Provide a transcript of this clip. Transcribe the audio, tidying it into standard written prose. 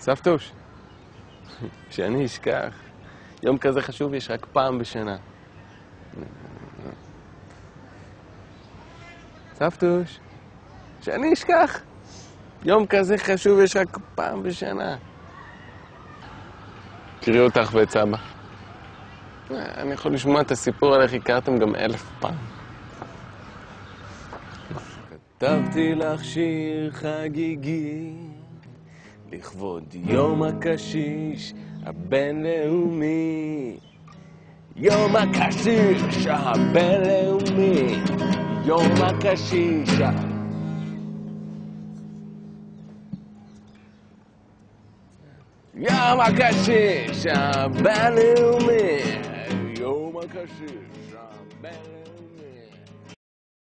סבתוש, שאני אשכח. יום כזה חשוב יש רק פעם בשנה. סבתוש, שאני אשכח. יום כזה חשוב יש רק פעם בשנה. תראי אותך ואת סבא. אני יכול לשמוע את הסיפור על איך הכרתם גם 1000 פעם. כתבתי לך שיר חגיגי לכבוד יום הקשיש הבינלאומי. יום הקשיש הבינלאומי. יום הקשיש יום הקשיש הבינלאומי. יום הקשיש הבינלאומי.